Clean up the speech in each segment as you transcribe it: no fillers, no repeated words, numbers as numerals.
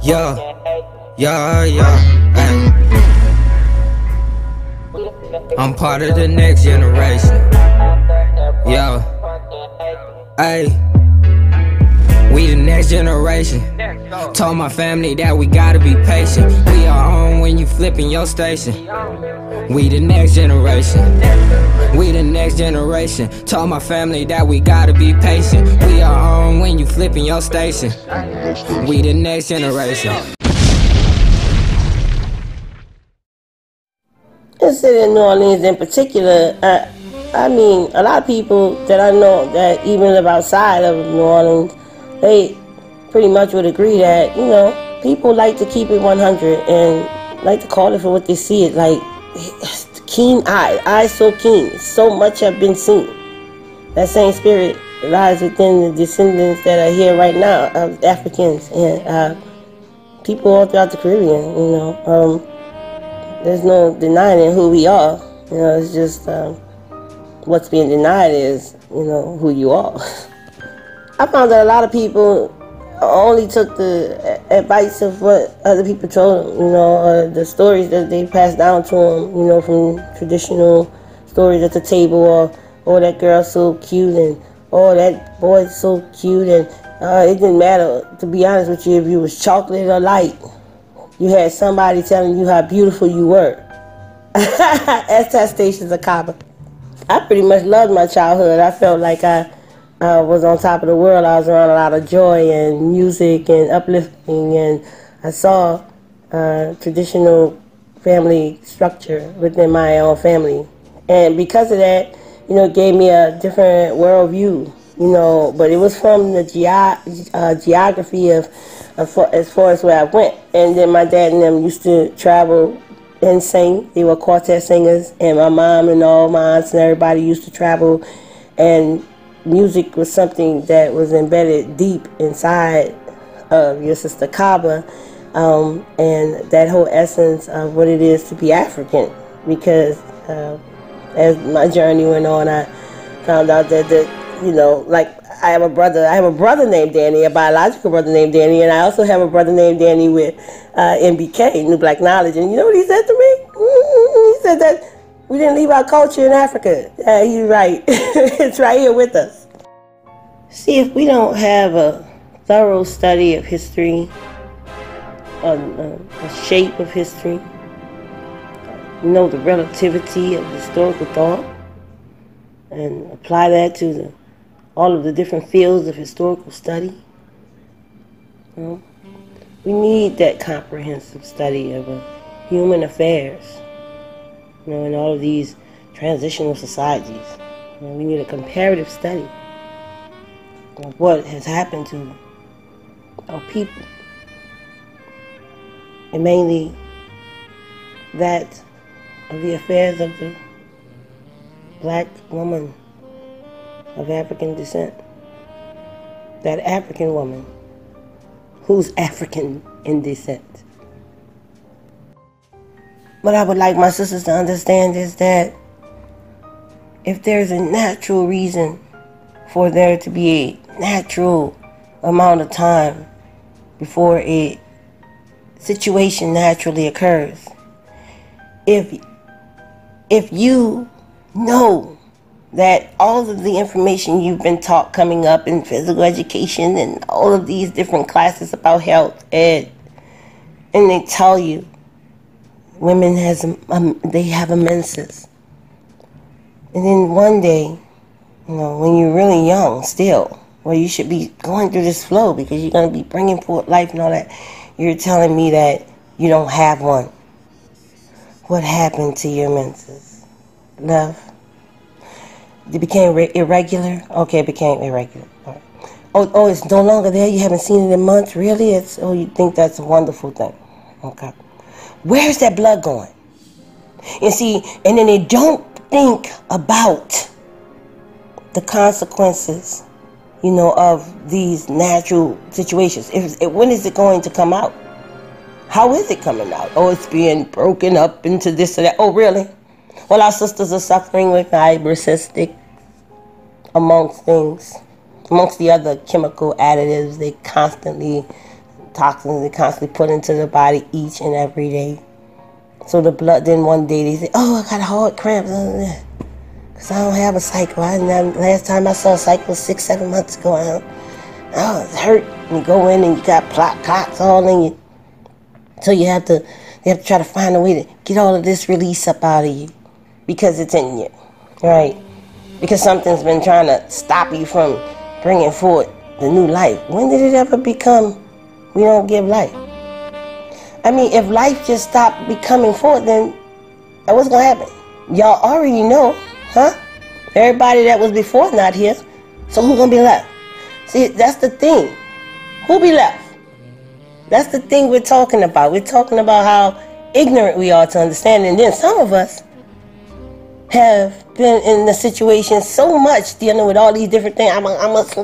Yeah, yeah, ay. I'm part of the next generation. Yeah, ay. We the next generation. Told my family that we gotta be patient. We are on when you flipping your station. We the next generation. We the next generation. Told my family that we gotta be patient. We are on when you flipping your station. We the next generation. In New Orleans in particular, I mean, a lot of people that I know that even live outside of New Orleans, they pretty much would agree that, you know, people like to keep it 100 and like to call it for what they see it, like keen eyes so keen, so much have been seen. That same spirit lies within the descendants that are here right now of Africans and people all throughout the Caribbean, you know. There's no denying who we are. You know, it's just what's being denied is, you know, who you are. I found that a lot of people only took the advice of what other people told them, you know, the stories that they passed down to them, you know, from traditional stories at the table, or oh, that girl's so cute, and oh, that boy's so cute, and it didn't matter, to be honest with you, if you was chocolate or light. You had somebody telling you how beautiful you were. Attestations of Ka Ba. I pretty much loved my childhood. I felt like I was on top of the world. I was around a lot of joy and music and uplifting, and I saw traditional family structure within my own family. And because of that, you know, it gave me a different worldview, you know, but it was from the geography of as far as where I went. And then my dad and them used to travel and sing. They were quartet singers, and my mom and all my aunts and everybody used to travel, and music was something that was embedded deep inside of your sister Ka Ba, and that whole essence of what it is to be African. Because as my journey went on, I found out that you know, like, I have a brother named Danny, a biological brother named Danny, and I also have a brother named Danny with NBK, New Black Knowledge. And you know what he said to me? He said that we didn't leave our culture in Africa. Yeah, he's right. It's right here with us. See, if we don't have a thorough study of history, a shape of history, you know, the relativity of historical thought, and apply that to all of the different fields of historical study. You know, we need that comprehensive study of human affairs, you know, in all of these transitional societies. You know, we need a comparative study of what has happened to our people, and mainly that of the affairs of the black woman of African descent. That African woman who's African in descent. What I would like my sisters to understand is that if there's a natural reason for there to be a natural amount of time before a situation naturally occurs, if you know that all of the information you've been taught coming up in physical education and all of these different classes about health ed, and they tell you women they have a menses, and then one day, you know, when you're really young still, well, you should be going through this flow because you're going to be bringing forth life and all that, you're telling me that you don't have one. What happened to your menses, love? It became irregular? Okay, it became irregular. All right. Oh, it's no longer there? You haven't seen it in months? Really? You think that's a wonderful thing. Okay. Where's that blood going? And see, and then they don't think about the consequences, you know, of these natural situations. When is it going to come out? How is it coming out? Oh, it's being broken up into this or that. Oh, really? Well, our sisters are suffering with fibrocystic, amongst the other chemical additives they constantly toxins they constantly put into the body each and every day. So the blood, then one day they say, oh, I got hard cramps. Because I don't have a cycle. Last time I saw a cycle was 6-7 months ago. Oh, it's hurt. And you go in and you got clots all in you. So you have to try to find a way to get all of this release up out of you. Because it's in you. Right? Because something's been trying to stop you from bringing forth the new life. When did it ever become we don't give life? I mean, if life just stopped becoming forth, then what's going to happen? Y'all already know, huh? Everybody that was before not here. So who's going to be left? See, that's the thing. Who'll be left? That's the thing we're talking about. We're talking about how ignorant we are to understand. And then some of us have been in the situation so much dealing with all these different things. I'm not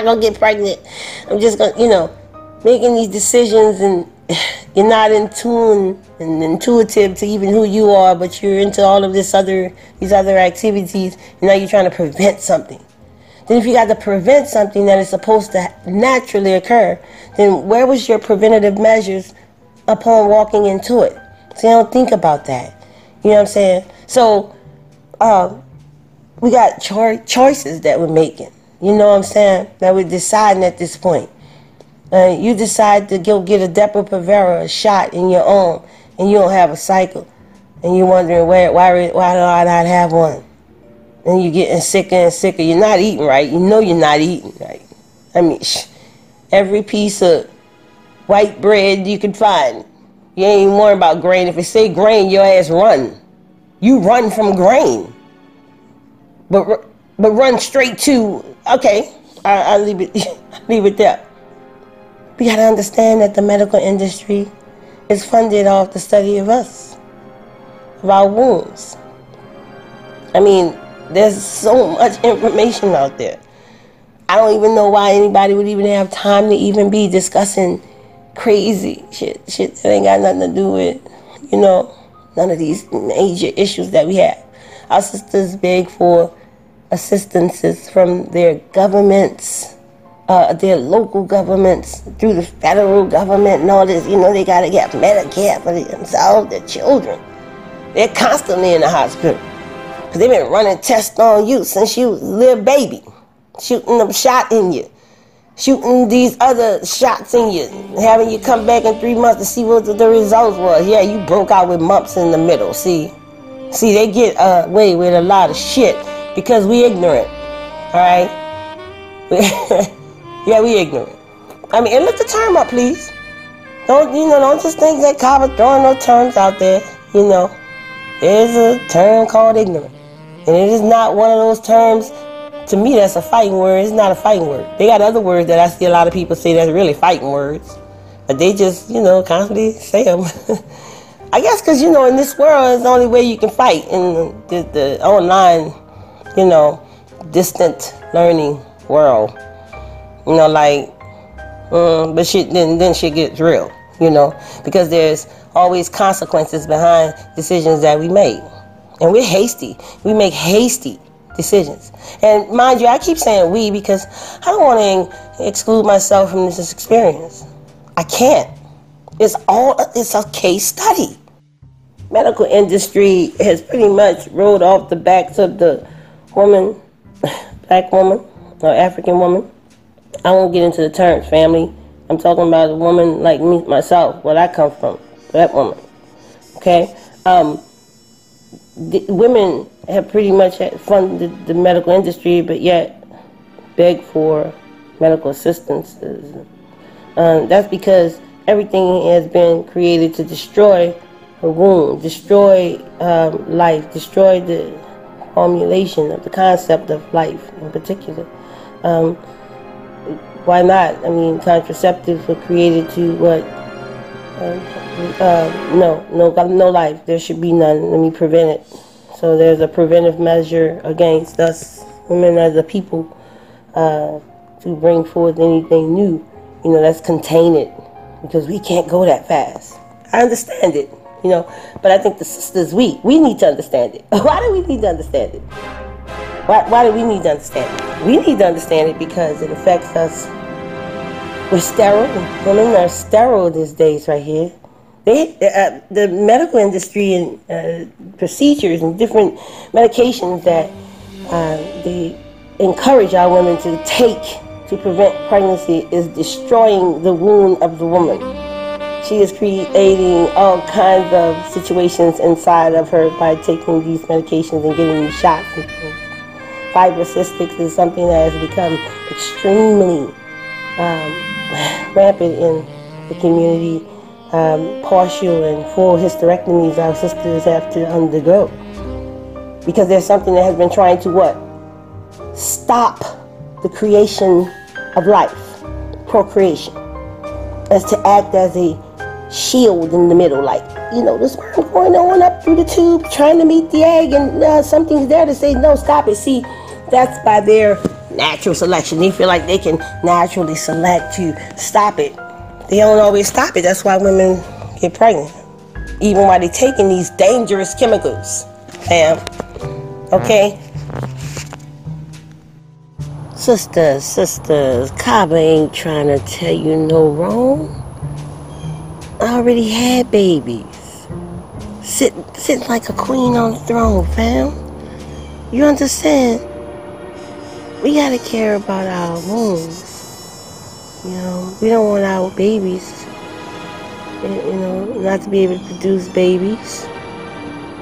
gonna get pregnant. I'm just gonna, making these decisions, and you're not in tune and intuitive to even who you are, but you're into all of these other activities. And now you're trying to prevent something. Then if you got to prevent something that is supposed to naturally occur, then where was your preventative measures upon walking into it? So you don't think about that. You know what I'm saying? So we got choices that we're making. You know what I'm saying? That we're deciding at this point. You decide to go get a Depo-Provera, a shot in your arm, and you don't have a cycle. And you're wondering, why do I not have one? And you're getting sicker and sicker. You're not eating right. You know you're not eating right. I mean, every piece of white bread you can find. You ain't even worrying about grain. If it say grain, your ass run. You run from grain. But run straight to, okay, I'll leave it there. We got to understand that the medical industry is funded off the study of us, of our wounds. I mean, there's so much information out there. I don't even know why anybody would even have time to even be discussing crazy shit that ain't got nothing to do with, none of these major issues that we have. Our sisters beg for assistances from their governments, their local governments, through the federal government and all this. They got to get Medicare for themselves, their children. They're constantly in the hospital because they've been running tests on you since you was a little baby, shooting them shot in you, shooting these other shots in you, having you come back in 3 months to see what the results was. Yeah, you broke out with mumps in the middle. See, they get away with a lot of shit because we ignorant. All right. Yeah, we ignorant. I mean, and look the term up, please. Don't just think that Ka Ba throwing no terms out there. There's a term called ignorant. And it is not one of those terms, to me, that's a fighting word. It's not a fighting word. They got other words that I see a lot of people say that's really fighting words. But they just, constantly say them. I guess because, in this world, it's the only way you can fight in the online, distant learning world. But shit, then shit gets real, because there's always consequences behind decisions that we make. And we're hasty. We make hasty decisions. And mind you, I keep saying we because I don't want to exclude myself from this experience. I can't. It's a case study. Medical industry has pretty much rolled off the backs of the woman, black woman, or African woman. I won't get into the terms, family. I'm talking about a woman like me, myself, where I come from, that woman. Okay? The women have pretty much funded the medical industry, but yet beg for medical assistance. That's because everything has been created to destroy her womb, destroy life, destroy the formulation of the concept of life in particular. Why not? I mean, contraceptives were created to what? No life. There should be none. Let me prevent it. So there's a preventive measure against us women as a people to bring forth anything new. Let's contain it because we can't go that fast. I understand it, but I think the sisters, we need to understand it. Why do we need to understand it? Why do we need to understand it? We need to understand it because it affects us We're sterile. Women are sterile these days right here. The medical industry and procedures and different medications that they encourage our women to take to prevent pregnancy is destroying the womb of the woman. She is creating all kinds of situations inside of her by taking these medications and getting these shots. Fibrocystic is something that has become extremely rampant in the community. Partial and full hysterectomies our sisters have to undergo because there's something that has been trying to what? Stop the creation of life, procreation, as to act as a shield in the middle, like, you know, the sperm going on up through the tube trying to meet the egg, and something's there to say no, stop it. See, that's by their natural selection. They feel like they can naturally select to stop it. They don't always stop it. That's why women get pregnant, even while they're taking these dangerous chemicals, fam. Okay? Sisters, Ka Ba ain't trying to tell you no wrong. I already had babies. Sitting like a queen on the throne, fam. You understand? We gotta care about our wombs. You know, we don't want our babies, you know, not to be able to produce babies.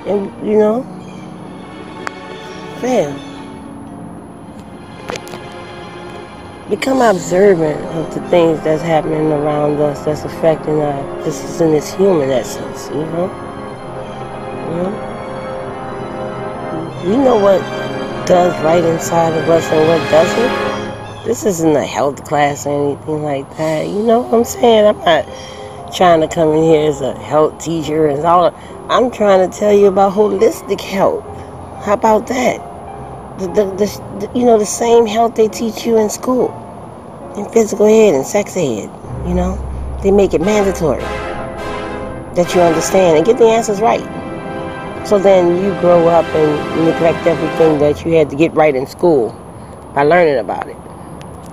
And, you know, fam, become observant of the things that's happening around us that's affecting us. This is in its human essence, you know? We know what does right inside of us and what doesn't. This isn't a health class or anything like that. You know what I'm saying? I'm not trying to come in here as a health teacher and all. I'm trying to tell you about holistic health. How about that? You know, the same health they teach you in school, in physical ed and sex ed. You know, they make it mandatory that you understand and get the answers right. So then you grow up and neglect everything that you had to get right in school by learning about it.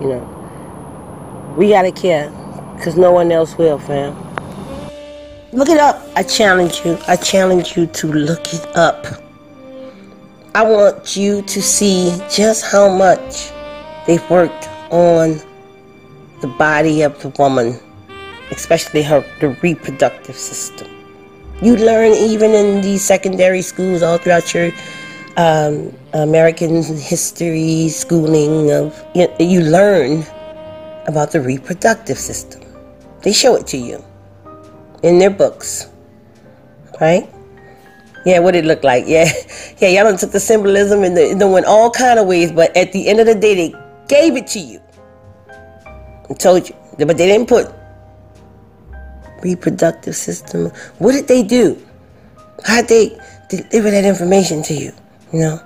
You know, we gotta care, because no one else will, fam. Look it up. I challenge you to look it up. I want you to see just how much they've worked on the body of the woman, especially the reproductive system. You learn even in these secondary schools all throughout your American history schooling you learn about the reproductive system. They show it to you in their books, right? Yeah, what it looked like. Yeah, y'all done took the symbolism and it went all kind of ways, but at the end of the day, they gave it to you and told you, but they didn't put reproductive system. What did they do? How did they deliver that information to you? You know,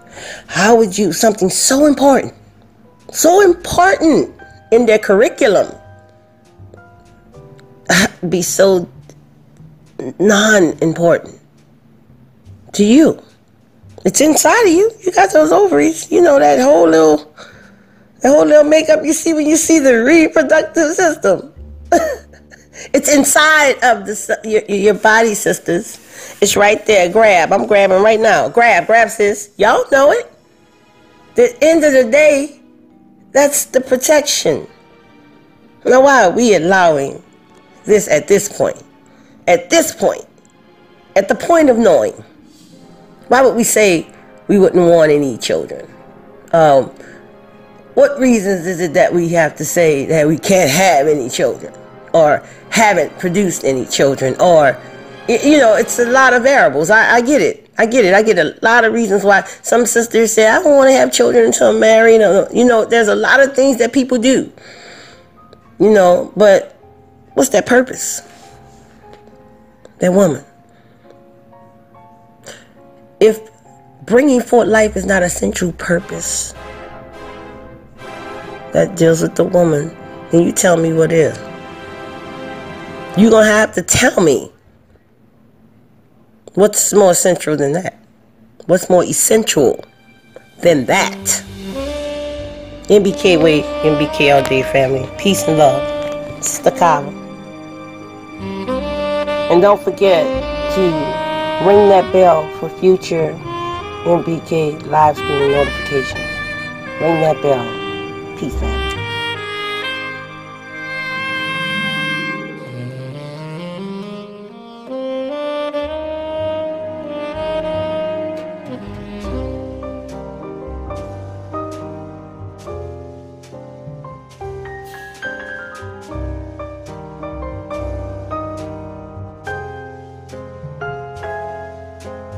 how would you, something so important in their curriculum, be so non-important to you? It's inside of you. You got those ovaries. You know, that whole little makeup you see when you see the reproductive system. It's inside of your body, sisters. It's right there. Grab. I'm grabbing right now. Grab, sis. Y'all know it. The end of the day, that's the protection. Now, why are we allowing this at this point? At this point, at the point of knowing, why would we say we wouldn't want any children? What reasons is it that we have to say that we can't have any children, or haven't produced any children, or, you know, it's a lot of variables. I get it. I get a lot of reasons why some sisters say, I don't want to have children until I'm married. You know, there's a lot of things that people do. You know, but what's that purpose? That woman. If bringing forth life is not a central purpose that deals with the woman, then you tell me what is. You're going to have to tell me what's more central than that. What's more essential than that? MBK way, MBK all day, family. Peace and love. It's the Ka Ba. And don't forget to ring that bell for future MBK live streaming notifications. Ring that bell. Peace out.